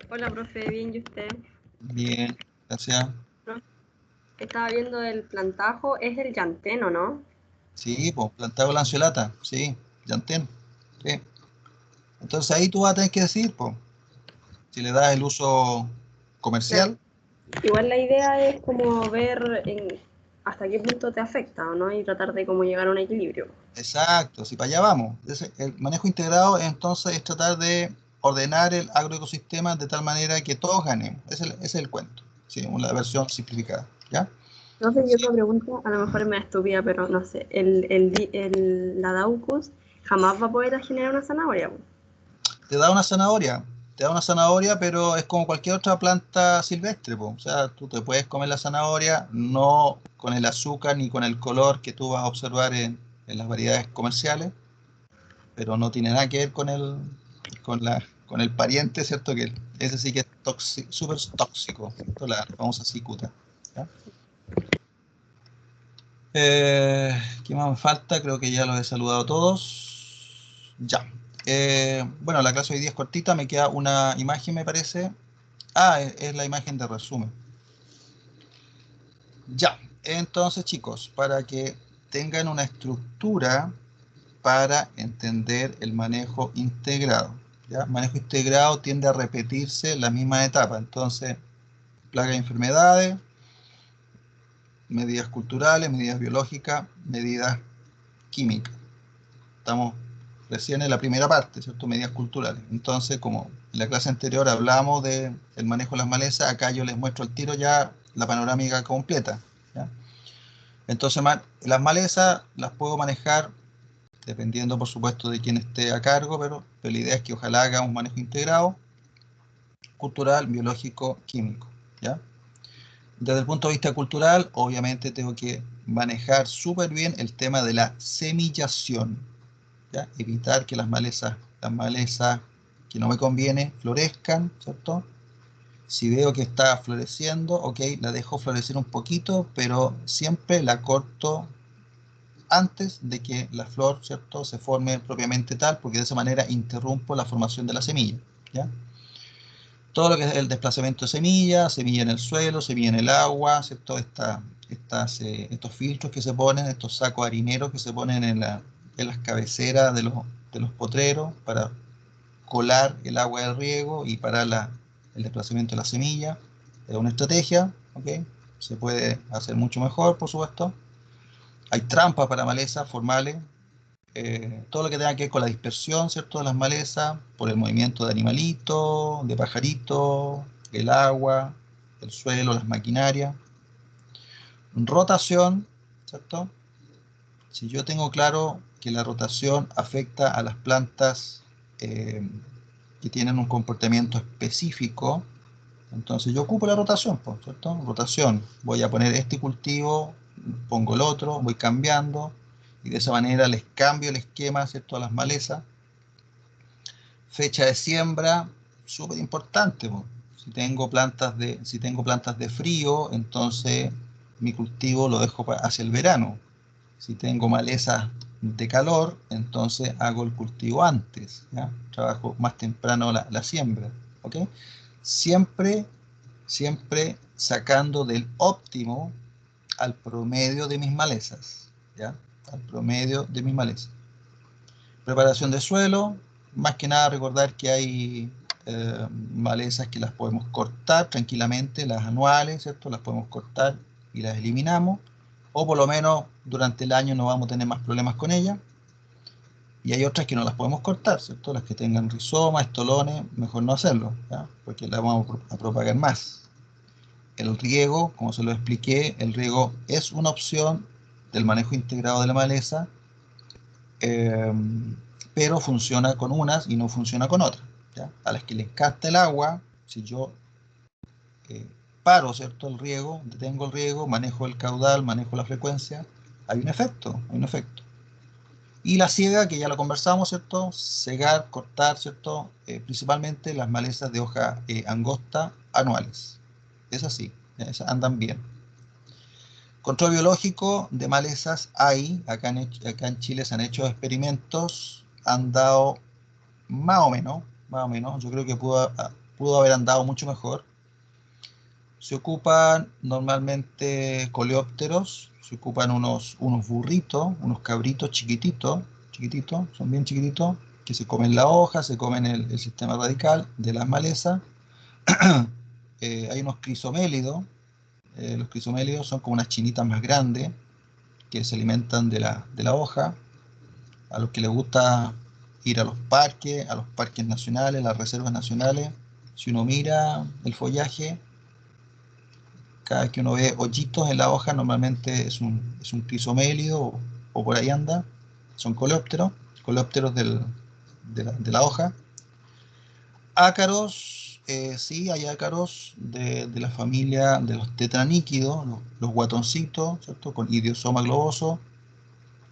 Hola, profe, bien, ¿y usted?
Bien, gracias.
Profe, estaba viendo el plantajo, es el llanteno, ¿no?
Sí, pues, plantado lanceolata, sí, llantén. Sí. Entonces ahí tú vas a tener que decir, pues, si le das el uso
Claro.
comercial.
Igual la idea es como ver hasta qué punto te afecta, ¿no? Y tratar de como llegar a un equilibrio.
Exacto, si para allá vamos. El manejo integrado entonces es tratar de ordenar el agroecosistema de tal manera que todos ganemos. Ese es el cuento, sí, una versión simplificada, ¿ya?
Profe, y
Sí,
otra pregunta, a lo mejor me estúpida, pero no sé, la Daucus jamás va a poder generar una zanahoria, po.
te da una zanahoria, te da una zanahoria, pero es como cualquier otra planta silvestre, po. O sea, tú te puedes comer la zanahoria, no con el azúcar ni con el color que tú vas a observar en las variedades comerciales, pero no tiene nada que ver con el pariente, ¿cierto? Que ese sí que es súper tóxico, ¿cierto? La famosa cicuta, ¿ya? ¿Qué más me falta? Creo que ya los he saludado a todos. Ya. Bueno, la clase hoy día es cortita, me queda una imagen, me parece. Es la imagen de resumen. Ya. Entonces, chicos, para que tengan una estructura para entender el manejo integrado. ¿Ya? Manejo integrado tiende a repetirse la misma etapa. Entonces, plaga de enfermedades, medidas culturales, medidas biológicas, medidas químicas. Estamos recién en la primera parte, ¿cierto? Medidas culturales. Entonces, como en la clase anterior hablamos del manejo de las malezas, acá yo les muestro al tiro ya la panorámica completa, ¿ya? Entonces, las malezas las puedo manejar dependiendo, por supuesto, de quién esté a cargo, pero la idea es que ojalá haga un manejo integrado, cultural, biológico, químico, ¿ya? Desde el punto de vista cultural, obviamente tengo que manejar súper bien el tema de la semillación, ¿ya? Evitar que las malezas que no me conviene florezcan, ¿cierto? Si veo que está floreciendo, ok, la dejo florecer un poquito, pero siempre la corto antes de que la flor, ¿cierto?, se forme propiamente tal, porque de esa manera interrumpo la formación de la semilla, ¿ya? Todo lo que es el desplazamiento de semilla, semilla en el suelo, semilla en el agua, ¿cierto? Estos filtros que se ponen, estos sacos harineros que se ponen en las cabeceras de los potreros para colar el agua del riego y para el desplazamiento de la semilla. Es una estrategia, ¿ok? Se puede hacer mucho mejor, por supuesto. Hay trampas para malezas formales. Todo lo que tenga que ver con la dispersión, ¿cierto?, de las malezas, por el movimiento de animalitos, de pajaritos, el agua, el suelo, las maquinarias. Rotación, ¿cierto? Si yo tengo claro que la rotación afecta a las plantas que tienen un comportamiento específico, entonces yo ocupo la rotación, ¿cierto? Rotación, voy a poner este cultivo, pongo el otro, voy cambiando, y de esa manera les cambio el esquema, ¿cierto?, a las malezas. Fecha de siembra, súper importante. Si tengo plantas de frío, entonces mi cultivo lo dejo hacia el verano. Si tengo malezas de calor, entonces hago el cultivo antes, ¿ya? Trabajo más temprano la siembra, ¿ok? Siempre sacando del óptimo al promedio de mis malezas, ¿ya? Al promedio de mis malezas. Preparación de suelo, más que nada recordar que hay malezas que las podemos cortar tranquilamente, las anuales, ¿cierto? Las podemos cortar y las eliminamos, o por lo menos durante el año no vamos a tener más problemas con ellas. Y hay otras que no las podemos cortar, ¿cierto? Las que tengan rizomas, estolones, mejor no hacerlo, ¿ya? Porque las vamos a propagar más. El riego, como se lo expliqué, el riego es una opción del manejo integrado de la maleza, pero funciona con unas y no funciona con otras, ¿ya? A las que les encanta el agua, si yo paro, ¿cierto?, el riego, detengo el riego, manejo el caudal, manejo la frecuencia, hay un efecto, Y la siega, que ya lo conversamos, ¿cierto? Segar, cortar, ¿cierto? Principalmente las malezas de hoja angosta anuales. Es así, esas andan bien. Control biológico de malezas hay, acá en Chile se han hecho experimentos, han dado más o menos, yo creo que pudo haber andado mucho mejor. Se ocupan normalmente coleópteros, se ocupan unos burritos, unos cabritos chiquititos, son bien chiquititos, que se comen la hoja, se comen el sistema radical de las malezas. Hay unos crisomélidos. Los crisomélidos son como unas chinitas más grandes que se alimentan de la hoja. A los que les gusta ir a los parques nacionales, las reservas nacionales, si uno mira el follaje, cada vez que uno ve hoyitos en la hoja, normalmente es un crisomélido o por ahí anda. Son coleópteros de la hoja. Ácaros, sí, hay ácaros de la familia de los tetraníquidos, los guatoncitos, ¿cierto?, con idiosoma globoso,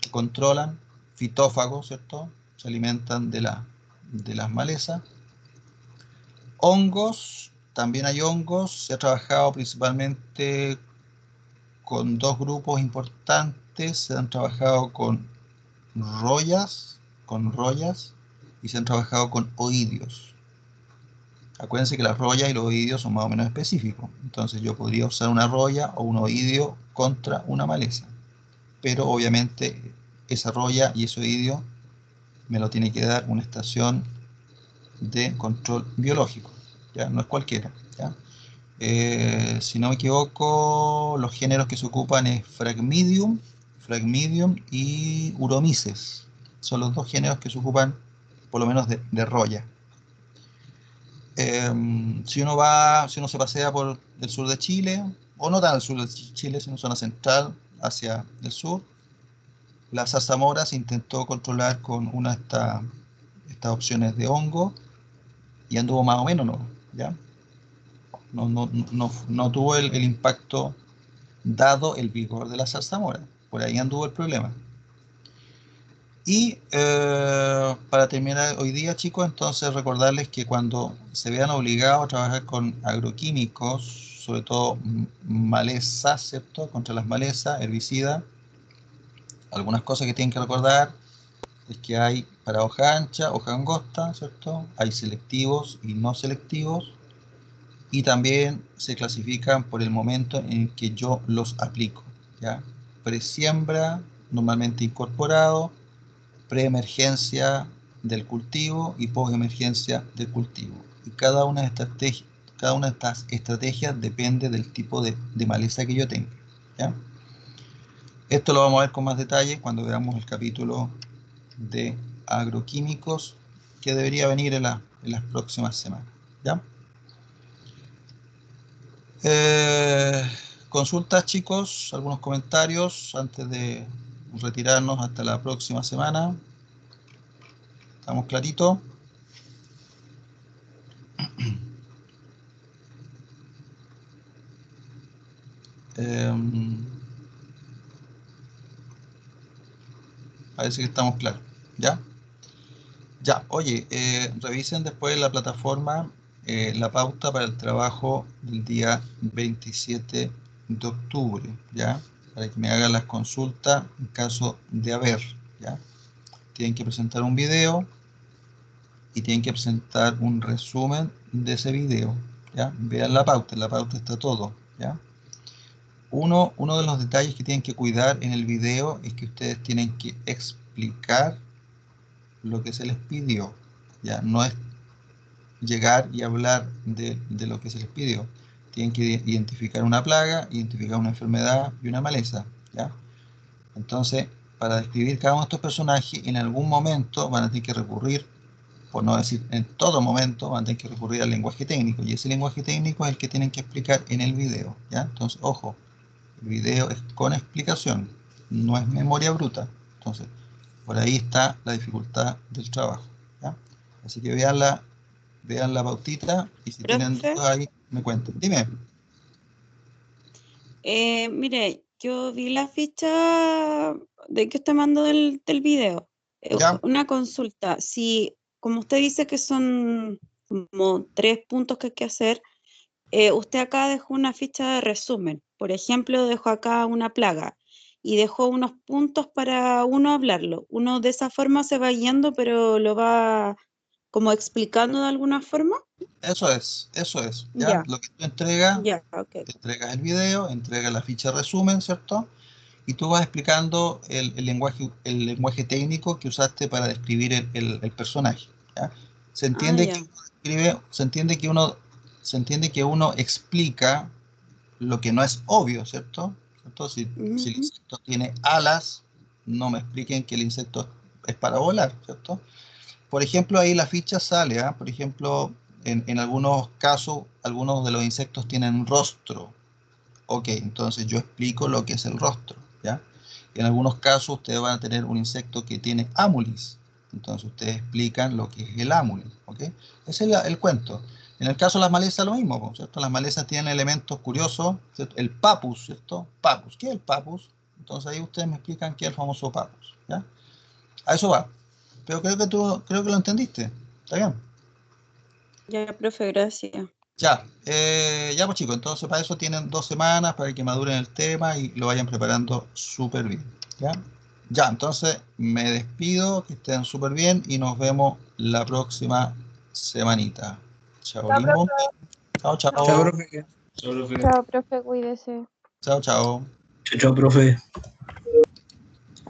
que controlan, fitófagos, ¿cierto?, se alimentan de las malezas. Hongos, también hay hongos, se ha trabajado principalmente con dos grupos importantes, se han trabajado con rollas, y se han trabajado con oidios. Acuérdense que las rollas y los oidios son más o menos específicos, entonces yo podría usar una rolla o un oidio contra una maleza, pero obviamente esa rolla y ese oidio me lo tiene que dar una estación de control biológico, ¿ya? No es cualquiera, ¿ya? Si no me equivoco, los géneros que se ocupan es Phragmidium y Uromyces. Son los dos géneros que se ocupan, por lo menos, de roya. Si uno se pasea por el sur de Chile, o no tan al sur de Chile, sino zona central hacia el sur, la zarzamora se intentó controlar con una de estas opciones de hongo y anduvo más o menos, ¿no? ¿Ya? No tuvo el impacto dado el vigor de la zarzamora. Por ahí anduvo el problema. Y para terminar hoy día, chicos, entonces recordarles que cuando se vean obligados a trabajar con agroquímicos, sobre todo malezas, ¿cierto?, contra las malezas, herbicidas, algunas cosas que tienen que recordar es que hay para hoja ancha, hoja angosta, ¿cierto? Hay selectivos y no selectivos. Y también se clasifican por el momento en que yo los aplico, ¿ya? Presiembra, normalmente incorporado, preemergencia del cultivo y posemergencia del cultivo. Y cada una de Cada una de estas estrategias depende del tipo de maleza que yo tenga, ¿ya? Esto lo vamos a ver con más detalle cuando veamos el capítulo de agroquímicos que debería venir en las próximas semanas, ¿ya? Consultas, chicos, algunos comentarios antes de retirarnos hasta la próxima semana. ¿Estamos claritos? Parece que estamos claros, ¿ya? Ya, oye, revisen después en la plataforma la pauta para el trabajo del día 27 de octubre, ¿ya? Para que me hagan las consultas en caso de haber, ¿ya? Tienen que presentar un video y tienen que presentar un resumen de ese video, ¿ya? Vean la pauta, en la pauta está todo, ¿ya? Uno de los detalles que tienen que cuidar en el video es que ustedes tienen que explicar lo que se les pidió, ¿ya? No es llegar y hablar de lo que se les pidió. Tienen que identificar una plaga, identificar una enfermedad y una maleza, ¿ya? Entonces, para describir cada uno de estos personajes, en algún momento van a tener que recurrir, por no decir en todo momento, van a tener que recurrir al lenguaje técnico, y ese lenguaje técnico es el que tienen que explicar en el video, ¿ya? Entonces, ojo, el video es con explicación, no es memoria bruta. Entonces, por ahí está la dificultad del trabajo, ¿ya? Así que vean la pautita y si tienen
Profe.
dudas ahí, me cuenten. Dime.
Mire, yo vi la ficha de que usted mandó del video.
¿Ya?
Una consulta. Si, como usted dice que son como 3 puntos que hay que hacer, usted acá dejó una ficha de resumen. Por ejemplo, dejó acá una plaga y dejó unos puntos para uno hablarlo. Uno de esa forma se va guiando, pero lo va como explicando de alguna forma.
Eso es, ¿ya?
Ya.
Lo que tú entregas,
Ya, ok.
entregas el video, entregas la ficha de resumen, ¿cierto? Y tú vas explicando el lenguaje técnico que usaste para describir el personaje, ¿ya? Se entiende
ya.
que uno describe, se entiende que uno explica lo que no es obvio, ¿cierto? Si el insecto tiene alas, no me expliquen que el insecto es para volar, ¿cierto? Por ejemplo, ahí la ficha sale, ¿ah? Por ejemplo, en algunos casos, algunos de los insectos tienen rostro. Ok, entonces yo explico lo que es el rostro, ¿ya? En algunos casos ustedes van a tener un insecto que tiene ámulis, entonces ustedes explican lo que es el ámulis, ¿ok? Ese es el cuento. En el caso de las malezas lo mismo, ¿cierto? Las malezas tienen elementos curiosos, ¿cierto? El papus, ¿cierto? Papus, ¿qué es el papus? Entonces ahí ustedes me explican qué es el famoso papus, ¿ya? A eso va. Pero creo que lo entendiste, ¿está bien?
Ya, profe, gracias.
Ya, ya pues chicos, entonces para eso tienen 2 semanas para que maduren el tema y lo vayan preparando súper bien, ¿ya? Ya, entonces me despido, que estén súper bien y nos vemos la próxima semanita. Chao, Limo. Chao,
Chao,
chao.
profe. Chao, profe.
Chao, profe, cuídese.
Chao, chao.
Chao, chao, profe.